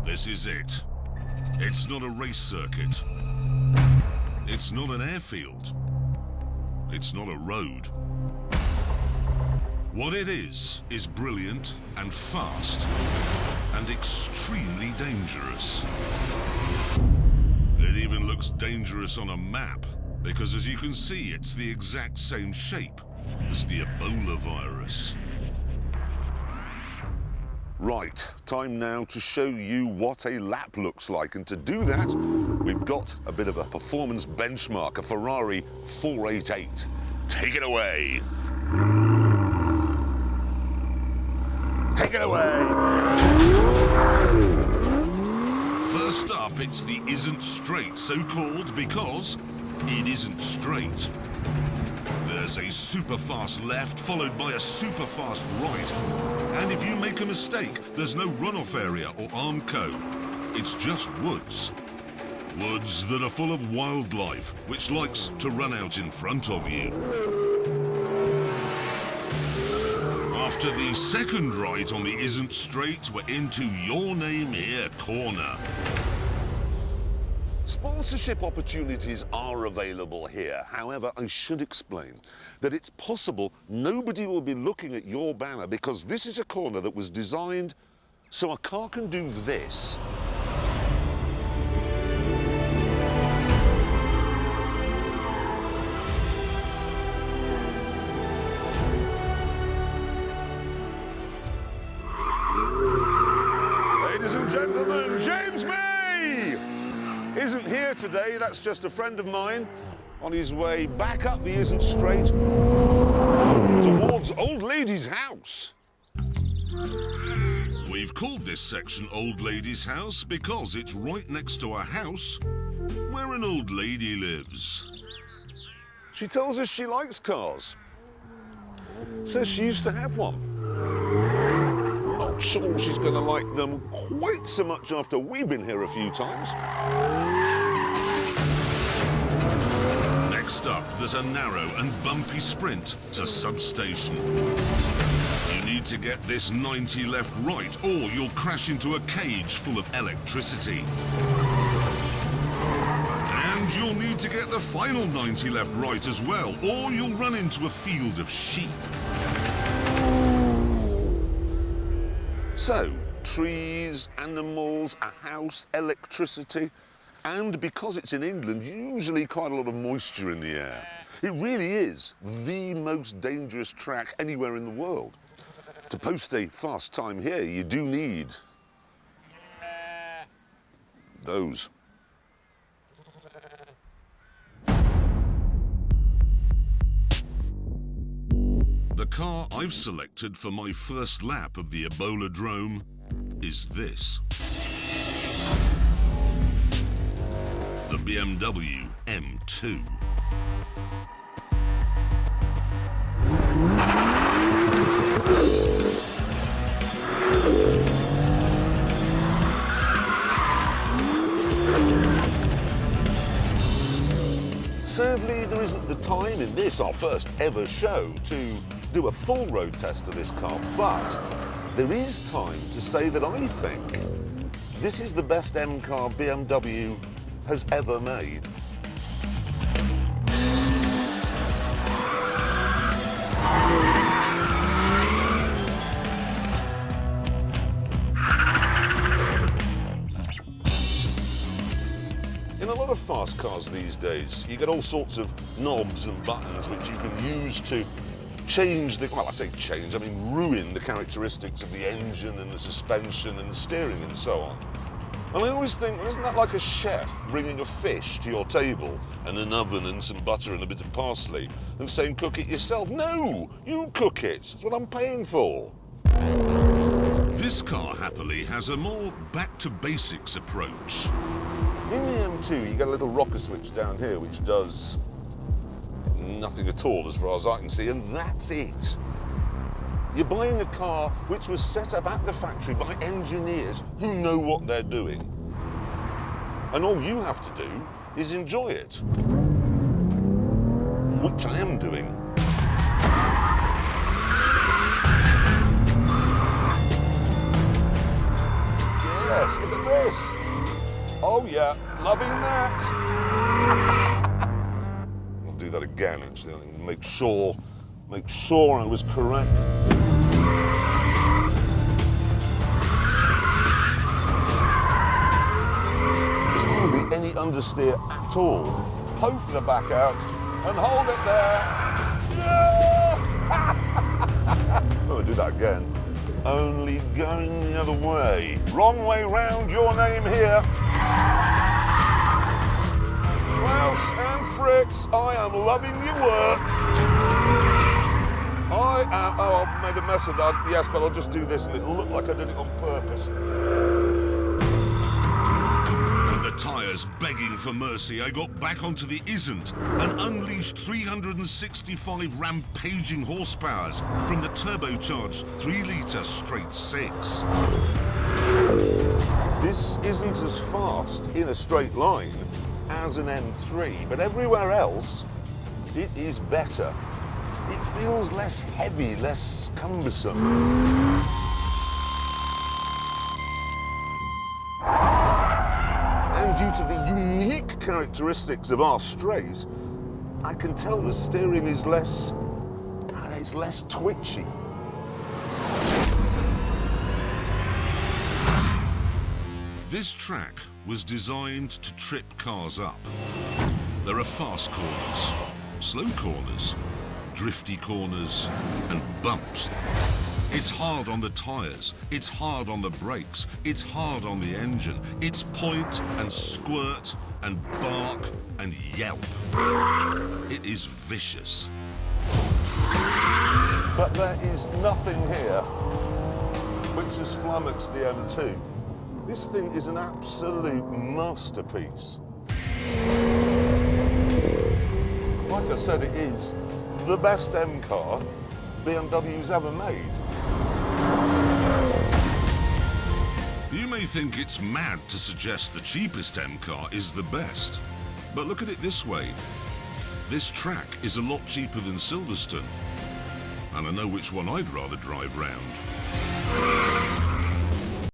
This is it. It's not a race circuit. It's not an airfield. It's not a road. What it is brilliant and fast and extremely dangerous. It even looks dangerous on a map because, as you can see, it's the exact same shape as the Ebola virus. Right, time now to show you what a lap looks like, and to do that we've got a bit of a performance benchmark, a Ferrari 488. Take it away. Take it away. First up, it's the isn't straight, so called because it isn't straight. There's a super fast left followed by a super fast right. And if you make a mistake, there's no runoff area or armco. It's just woods. Woods that are full of wildlife, which likes to run out in front of you. After the second right on the isn't straight, we're into Your Name Here corner. Sponsorship opportunities are available here. However, I should explain that it's possible nobody will be looking at your banner because this is a corner that was designed so a car can do this. Ladies and gentlemen, James May isn't here today. That's just a friend of mine on his way back up the isn't straight towards Old Lady's house. We've called this section Old Lady's House because it's right next to a house where an old lady lives. She tells us she likes cars. Says she used to have one. Not sure she's going to like them quite so much after we've been here a few times. Next up, there's a narrow and bumpy sprint to substation. You need to get this 90 left right, or you'll crash into a cage full of electricity. And you'll need to get the final 90 left right as well, or you'll run into a field of sheep. So, trees, animals, a house, electricity, and because it's in England, usually quite a lot of moisture in the air. It really is the most dangerous track anywhere in the world. To post a fast time here, you do need those. The car I've selected for my first lap of the Ebola Drome is this. The BMW M2. Sadly, there isn't the time in this, our first ever show, to do a full road test of this car, but there is time to say that I think this is the best M car BMW has ever made. In a lot of fast cars these days, you get all sorts of knobs and buttons which you can use to change the, well, I say change, I mean ruin the characteristics of the engine and the suspension and the steering and so on. And I always think, well, isn't that like a chef bringing a fish to your table and an oven and some butter and a bit of parsley and saying cook it yourself? No, you cook it. That's what I'm paying for. This car, happily, has a more back-to-basics approach. In the M2, you get a little rocker switch down here which does nothing at all as far as I can see, and that's it. You're buying a car which was set up at the factory by engineers who know what they're doing. And all you have to do is enjoy it. Which I am doing. Yes, look at Oh yeah, loving that. I'll do that again, actually. I'll make sure I was correct. This doesn't be any understeer at all. Poke the back out and hold it there. No! I'll do that again. Only going the other way. Wrong way round, your name here. Klaus and Fritz, I am loving your work. Oh, I've made a mess of that. Yes, but I'll just do this and it'll look like I did it on purpose. With the tyres begging for mercy, I got back onto the Isn't and unleashed 365 rampaging horsepowers from the turbocharged 3-litre straight 6. This isn't as fast in a straight line as an M3, but everywhere else, it is better. It feels less heavy, less cumbersome. And due to the unique characteristics of our straight, I can tell the steering is less twitchy. This track was designed to trip cars up. There are fast corners, slow corners, drifty corners, and bumps. It's hard on the tyres, it's hard on the brakes, it's hard on the engine. It's point and squirt and bark and yelp. It is vicious. But there is nothing here which has flummoxed the M2. This thing is an absolute masterpiece. Like I said, it is the best M car BMW's ever made. You may think it's mad to suggest the cheapest M car is the best, but look at it this way. This track is a lot cheaper than Silverstone, and I know which one I'd rather drive round.